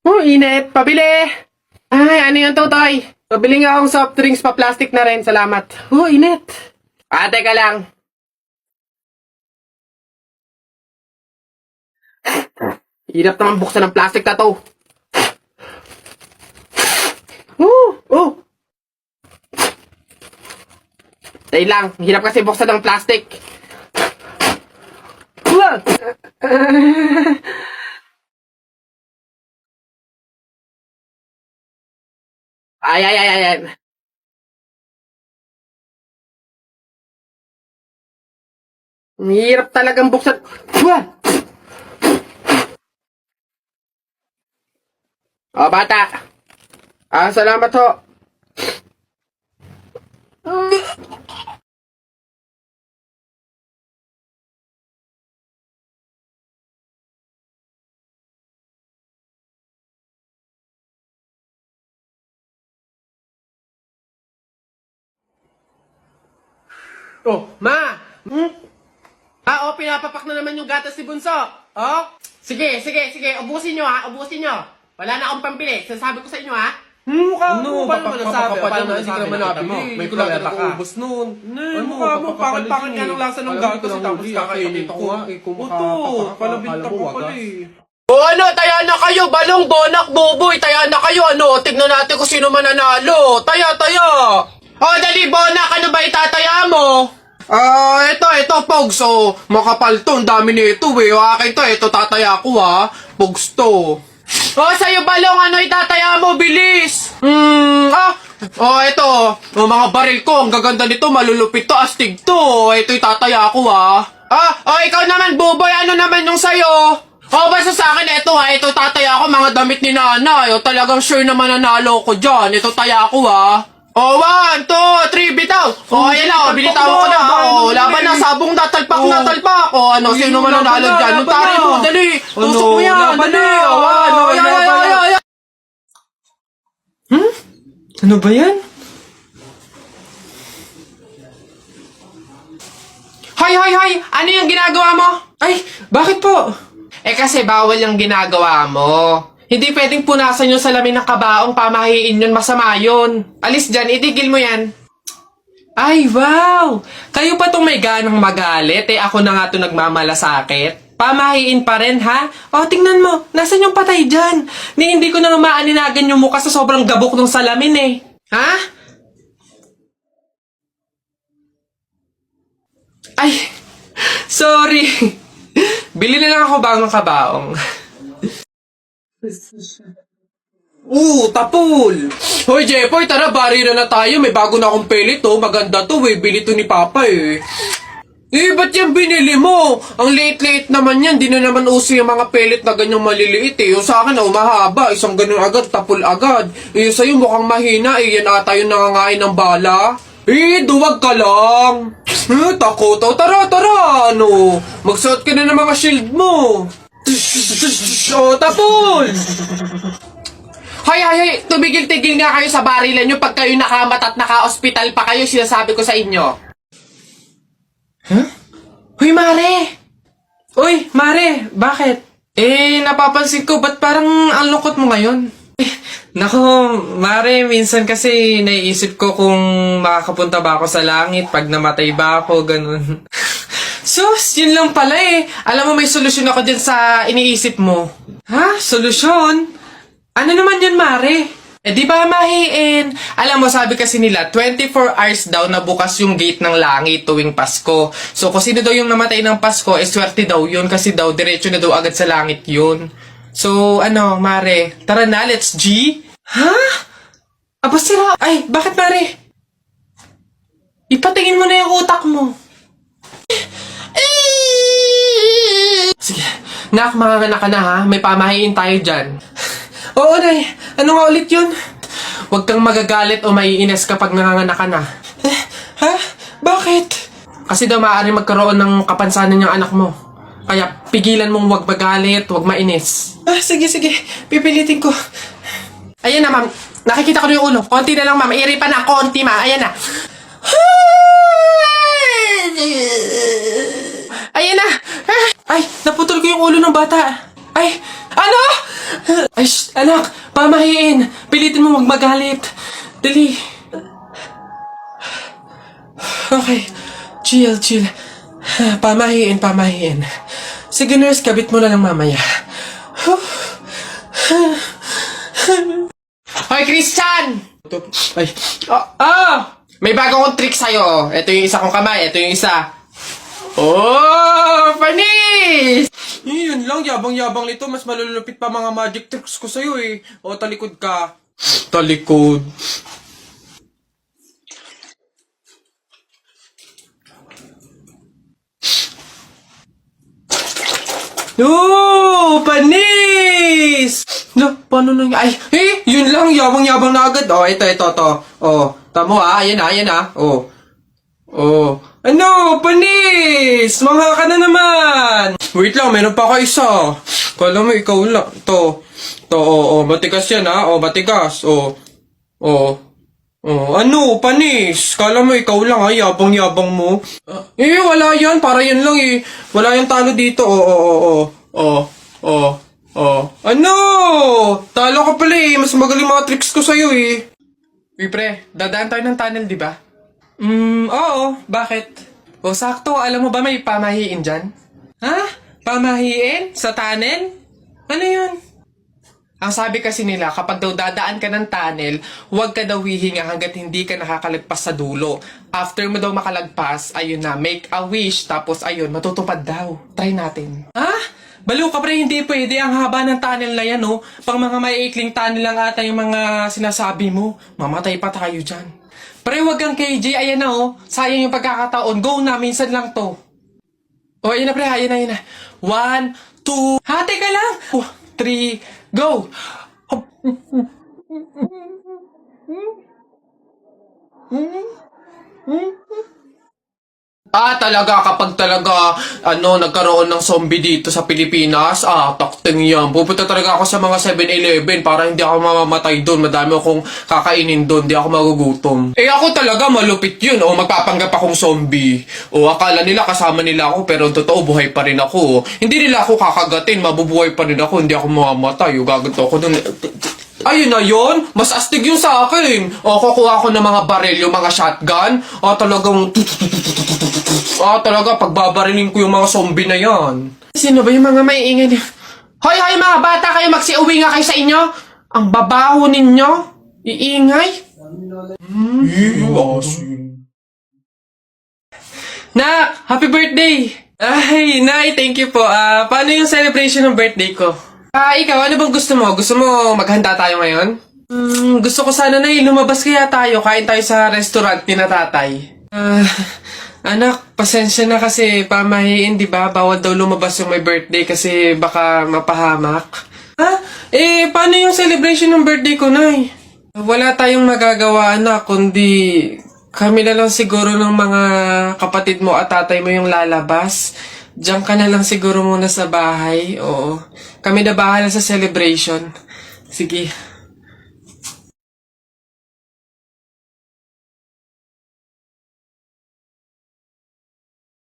Oh, init. Pabili! Ay, ano yung tutoy? Pabili nga akong soft drinks pa plastic na rin. Salamat. Oh, init. Teka lang. Hirap naman buksan ng plastic na to. Oh! Dahil lang, hirap kasi buksan ng plastic. Wah! Ay. Hirap talagang buksan. Wah! Oh, bata. Salamat ho. Oh, ma! Pinapapak na naman yung gatas ni Bunso. Oh? Sige. Ubusin nyo ha, ubusin nyo. Wala na akong pambili. Sasabi ko sa inyo ha. Mukha Ano, mo, paano mo nasabi? papapapalan Paano mo na, hindi ka nasabi? naman Nakita mo, nabili. may Ikaw lang kulata ka. nag-uubos nun. Ano, mukha mo, pangit-pangit nga ng lasa ng gatas eh, tapos kakainin ko. Ito, palabinta ko pala eh. O ano, taya na kayo, balong, bonak, buboy, taya na kayo, ano, tignan natin kung sino mananalo. Taya. O, dali, bonak, ano ba itataya mo? Ito, Pogs, makapal to, ang dami nito, eh. O, akin to, ito, tataya ko, ha. Pogs to. Sa'yo, balong, ano itataya mo, bilis? Ito, mga baril ko, ang gaganda nito, malulupit to, astig to. Ito, itataya ko, ha. Ikaw naman, buboy, ano naman yung sa'yo? Basta sa akin, ito tataya ko, mga damit ni nanay. Talagang sure na mananalo ko dyan. Ito taya ko, ha. 1, 2, 3, bitaw. Ayan na, binitawan ko na. Laban na, sabong natalpak. Ano, sino mananalo dyan? Yung tari mo, dali. Tusok mo yan, dali. Ay. Ano ba yan? Hay! Ano yung ginagawa mo? Ay, bakit po? Kasi bawal yung ginagawa mo. Hindi pwedeng punasan yung salamin ng kabaong, pamahiin yun, masama yun. Alis dyan, itigil mo yan. Ay, wow! Kayo pa tong may ganang magalit, ako na nga to nagmamalasakit. Pamahiin pa rin, ha? Tingnan mo, nasan yung patay dyan? Hindi ko na maaninagan yung mukha sa sobrang gabok ng salamin, eh. Ha? Ay, sorry. Bili na lang ako bagong kabaong. Tapol! Hoy, Jepoy, tara, bari na tayo. May bago na akong pelit, Maganda to, Bili to ni Papa, ba't yan binili mo? Ang liit-liit naman yan. Di na naman uso yung mga pelit na ganyang maliliit, Yung sa akin, mahaba. Isang ganun agad, tapol agad. Yung sa'yo mukhang mahina, Yan ata yung nangangain ng bala. Duwag ka lang. Takot. Tara. Ano? Magsuot ka na ng mga shield mo. Tapol! Hay! Tumigil-tigil nga kayo sa barilan nyo pag kayo nakamat at naka-hospital pa kayo, sinasabi ko sa inyo. Huh? Hoy, Mare! Uy, Mare, bakit? Napapansin ko, ba't parang ang lungkot mo ngayon? Nako, Mare, minsan kasi naiisip ko kung makakapunta ba ako sa langit pag namatay ba ako, ganun. Sus, yun lang pala Alam mo, may solusyon ako dyan sa iniisip mo. Ha? Solusyon? Ano naman yun, Mare? Di ba mahiin? Alam mo, sabi kasi nila, 24 hours daw na bukas yung gate ng langit tuwing Pasko. So, kung sino daw yung namatay ng Pasko, swerte daw yun kasi daw, diretso na daw agad sa langit yun. So, ano, Mare, tara na, let's G? Ha? Aba sira. Ay, bakit, Mare? Ipatingin mo na yung utak mo. Sige, nak, manganganak ka na ha. May pamahiin tayo dyan. Oo, Nay. Ano nga ulit yun? Huwag kang magagalit o maiinis kapag nanganganak ka na. Ha? Bakit? Kasi daw maaari magkaroon ng kapansanan yung anak mo. Kaya pigilan mong huwag magalit, huwag mainis. Sige. Pipilitin ko. Ayan na, ma'am. Nakikita ko na yung ulo. Konti na lang, ma'am. Iri pa na, konti, ma. Ayan na. Ayan na. Ay, naputol ko yung ulo ng bata. Ay, Ano? Ay, shh, anak, pamahiin. Pilitin mo magmagalit. Dali. Okay. Chill, chill. Pamahiin, pamahiin. Sige, nurse, kabit mo na lang mamaya. Hoy, Christian! Ay. Ah! May bago akong trick sa'yo. Ito yung isa kong kamay, ito yung isa. Oh, panis! Yun lang, yabang-yabang nito. Mas malulupit pa mga magic tricks ko sa'yo eh. O, talikod ka. Talikod. Oh, panis! No, paano nang... Ay, yun lang, yabang-yabang na agad. Oh, ito. Oh, tamo ayan Oh. Oh. Ano, panis! Mangha ka na naman! Wait lang, meron pa ka isa. Kala mo, ikaw lang. To, matigas yan ha. Oh, matigas. Oh. Ano, panis? Kala mo, ikaw lang ha. Yabang-yabang mo. Wala yan. Para yan lang eh. Wala yung talo dito. Ano? Talo ka pala eh. Mas magaling mga tricks ko sa'yo eh. Uy, pre. Dadaan tayo ng tunnel, di ba? Oo. Bakit? O, sakto. Alam mo ba may pamahiin dyan? Ha? Pamahiin? Sa tunnel? Ano yun? Ang sabi kasi nila, kapag daw dadaan ka ng tunnel, huwag ka daw hihinga hanggat hindi ka nakakalagpas sa dulo. After mo daw makalagpas, ayun na, make a wish, tapos ayun, matutupad daw. Try natin. Ha? Baliw ka pre, hindi pwede. Ang haba ng tunnel na yan, oh. Pang mga maiikling tunnel lang ata yung mga sinasabi mo. Mamatay pa tayo dyan. Pre, wag kang KJ, ayan na, oh. Sayang yung pagkakataon. Go na, minsan lang to. Oh, ayun na pre, ayun na. 1, 2, hati ka lang. 3, go! Talaga, kapag talaga, nagkaroon ng zombie dito sa Pilipinas, takting yan. Pupunta talaga ako sa mga 7-Eleven para hindi ako mamamatay doon. Madami akong kakainin doon, hindi ako magugutom. Ako talaga, malupit yun. Magpapanggap akong zombie. Akala nila kasama nila ako, pero totoo, buhay pa rin ako. Hindi nila ako kakagatin, mabubuhay pa rin ako, hindi ako mamamatay. Gaganto ako doon. Ayun na yun, mas astig yung sa akin. Kukuha ko ng mga baril, yung mga shotgun. Talaga, pagbabarilin ko yung mga zombie na yan. Sino ba yung mga maiingay niya? Hoy, mga bata, kayo magsiuwi nga kayo sa inyo. Ang babaho ninyo. Iingay. Nak, happy birthday! Ay, Nay, thank you po. Paano yung celebration ng birthday ko? Ikaw, ano bang gusto mo? Gusto mo maghanda tayo ngayon? Gusto ko sana na lumabas kaya tayo. Kain tayo sa restaurant ni na tatay. Anak, pasensya na kasi pamahiin, di ba? Bawal daw lumabas yung may birthday kasi baka mapahamak. Paano yung celebration ng birthday ko, Nay? Wala tayong magagawa, anak, kundi kami na lang siguro ng mga kapatid mo at tatay mo yung lalabas. Diyan ka na lang siguro muna sa bahay. Oo. Kami na bahala sa celebration. Sige.